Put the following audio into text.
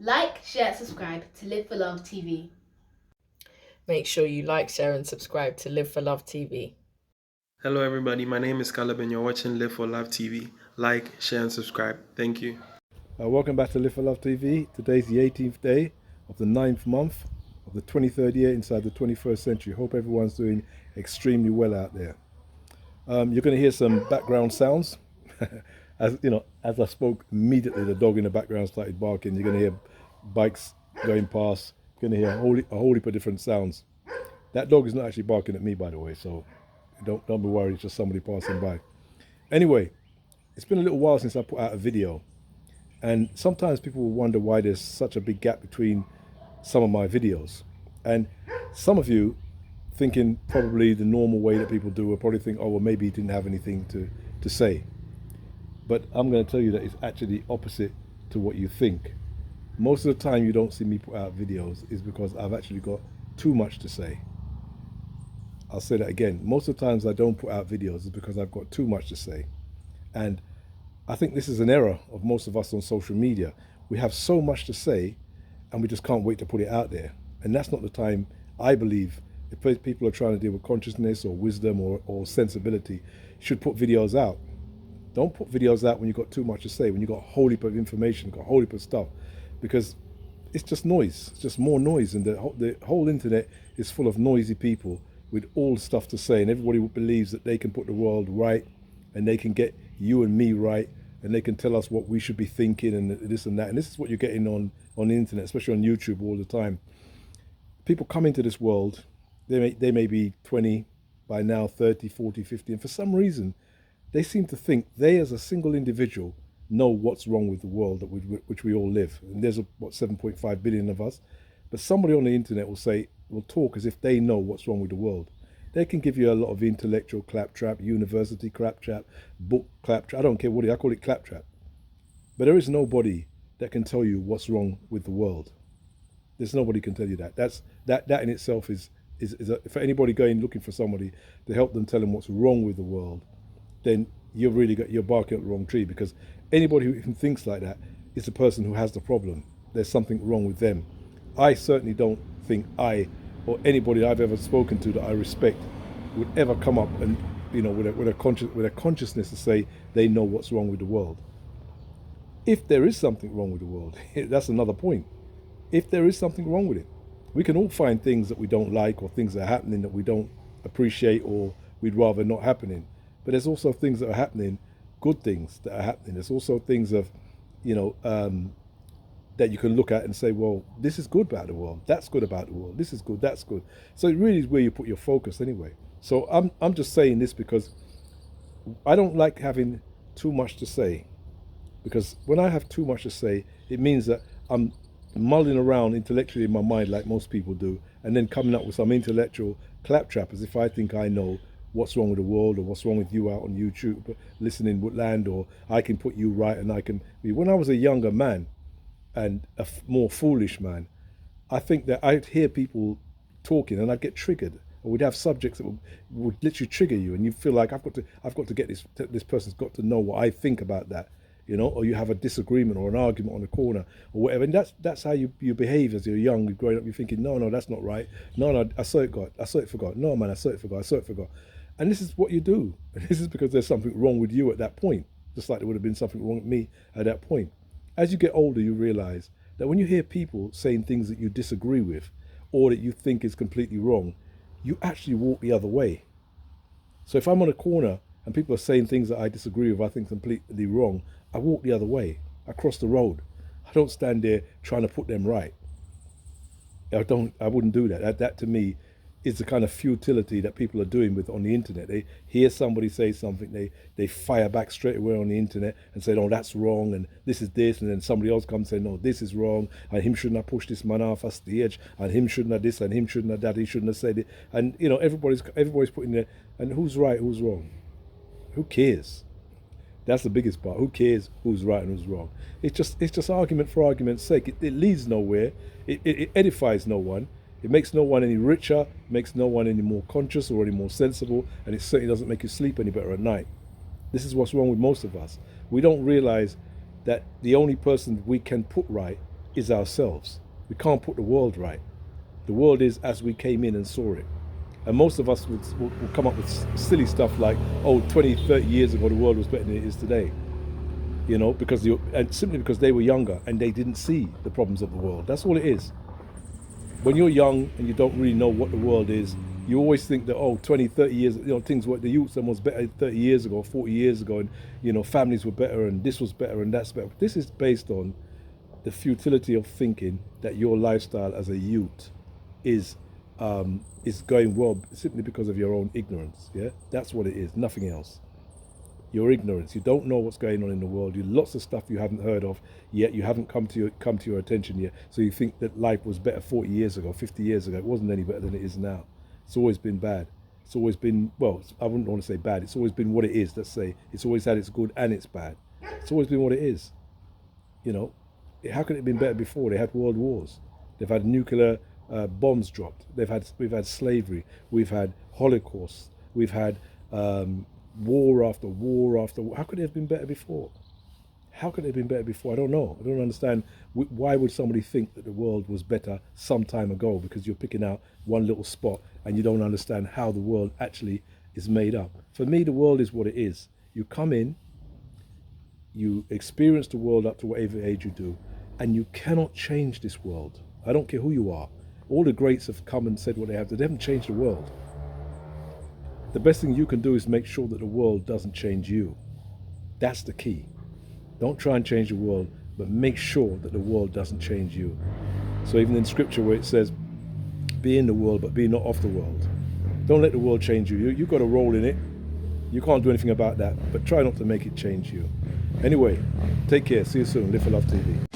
Like, share, subscribe to Live for Love TV. Make sure you like, share, and subscribe to Live for Love TV. Hello, everybody. My name is Caleb, and you're watching Live for Love TV. Like, share, and subscribe. Thank you. Welcome back to Live for Love TV. Today's the 18th day of the 9th month of the 23rd year inside the 21st century. Hope everyone's doing extremely well out there. You're going to hear some background sounds. As you know, as I spoke, immediately the dog in the background started barking. You're going to hear bikes going past. You're going to hear a whole heap of different sounds. That dog is not actually barking at me, by the way, so don't be worried. It's just somebody passing by. Anyway, it's been a little while since I put out a video. And sometimes people will wonder why there's such a big gap between some of my videos. And some of you, thinking probably the normal way that people do, will probably think, oh, well, maybe he didn't have anything to say. But I'm going to tell you that it's actually the opposite to what you think. Most of the time you don't see me put out videos is because I've actually got too much to say. I'll say that again. Most of the times I don't put out videos is because I've got too much to say. And I think this is an error of most of us on social media. We have so much to say and we just can't wait to put it out there. And that's not the time, I believe, if people are trying to deal with consciousness or wisdom or sensibility, should put videos out. Don't put videos out when you've got too much to say, when you've got a whole heap of information, got a whole heap of stuff, because it's just noise. It's just more noise. And the whole internet is full of noisy people with all stuff to say. And everybody believes that they can put the world right and they can get you and me right, and they can tell us what we should be thinking and this and that. And this is what you're getting on the internet, especially on YouTube all the time. People come into this world, they may be 20 by now, 30, 40, 50, and for some reason, they seem to think they as a single individual know what's wrong with the world that which we all live. And there's, 7.5 billion of us. But somebody on the internet will talk as if they know what's wrong with the world. They can give you a lot of intellectual claptrap, university claptrap, book claptrap. I don't care I call it claptrap. But there is nobody that can tell you what's wrong with the world. There's nobody can tell you that. That in itself is for anybody going looking for somebody to help them tell them what's wrong with the world, then you're barking up the wrong tree, because anybody who even thinks like that is the person who has the problem. There's something wrong with them. I certainly don't think I or anybody I've ever spoken to that I respect would ever come up and with a consciousness to say they know what's wrong with the world. If there is something wrong with the world, that's another point. If there is something wrong with it, we can all find things that we don't like or things that are happening that we don't appreciate or we'd rather not happening. But there's also things that are happening, good things that are happening. There's also things of, that you can look at and say, well, this is good about the world. That's good about the world. This is good. That's good. So it really is where you put your focus anyway. So I'm just saying this because I don't like having too much to say. Because when I have too much to say, it means that I'm mulling around intellectually in my mind like most people do, and then coming up with some intellectual claptrap as if I think I know what's wrong with the world or what's wrong with you out on YouTube, listening Woodland, or I can put you right and I can be. When I was a younger man and more foolish man, I think that I'd hear people talking and I'd get triggered. Or we'd have subjects that would literally trigger you, and you feel like I've got to get this person's got to know what I think about that, or you have a disagreement or an argument on the corner or whatever, and that's how you behave as you're young, growing up. You're thinking, no, that's not right. No, I saw it forgot. No, man, I saw it forgot. And this is what you do. And this is because there's something wrong with you at that point, just like there would have been something wrong with me at that point. As you get older, you realize that when you hear people saying things that you disagree with or that you think is completely wrong, you actually walk the other way. So if I'm on a corner and people are saying things that I disagree with, I think completely wrong, I walk the other way. I cross the road. I don't stand there trying to put them right. I wouldn't do that. That to me is the kind of futility that people are doing on the internet. They hear somebody say something, they fire back straight away on the internet and say, no, that's wrong, and this is this, and then somebody else comes and say, no, this is wrong, and him shouldn't have pushed this man off a stage, and him shouldn't have this, and him shouldn't have that, he shouldn't have said it. And everybody's putting there, and who's right, who's wrong? Who cares? That's the biggest part. Who cares who's right and who's wrong? It's just argument for argument's sake. It leads nowhere. It edifies no one. It makes no one any richer, makes no one any more conscious or any more sensible, and it certainly doesn't make you sleep any better at night. This is what's wrong with most of us. We don't realize that the only person we can put right is ourselves. We can't put the world right. The world is as we came in and saw it. And most of us will come up with silly stuff like, oh, 20, 30 years ago, the world was better than it is today. You know, and simply because they were younger and they didn't see the problems of the world. That's all it is. When you're young and you don't really know what the world is, you always think that, oh, 20, 30 years, you know, things were, the youth was better 30 years ago, 40 years ago, and, you know, families were better and this was better and that's better. This is based on the futility of thinking that your lifestyle as a youth is going well simply because of your own ignorance. Yeah, that's what it is, nothing else. Your ignorance. You don't know what's going on in the world. You lots of stuff you haven't heard of yet. You haven't come to your attention yet. So you think that life was better 40 years ago, 50 years ago. It wasn't any better than it is now. It's always been bad. It's always been, well, I wouldn't want to say bad. It's always been what it is. Let's say it's always had its good and its bad. It's always been what it is. You know, how could it have been better before? They had world wars. They've had nuclear bombs dropped. We've had slavery. We've had Holocaust. We've had war after war after war. How could it have been better before? How could it have been better before? I don't know. I don't understand. Why would somebody think that the world was better some time ago? Because you're picking out one little spot and you don't understand how the world actually is made up. For me, the world is what it is. You come in, you experience the world up to whatever age you do, and you cannot change this world. I don't care who you are. All the greats have come and said what they have to. They haven't changed the world. The best thing you can do is make sure that the world doesn't change you. That's the key. Don't try and change the world, but make sure that the world doesn't change you. So even in scripture where it says, be in the world, but be not of the world. Don't let the world change you. You've got a role in it. You can't do anything about that, but try not to make it change you. Anyway, take care. See you soon. Live for Love TV.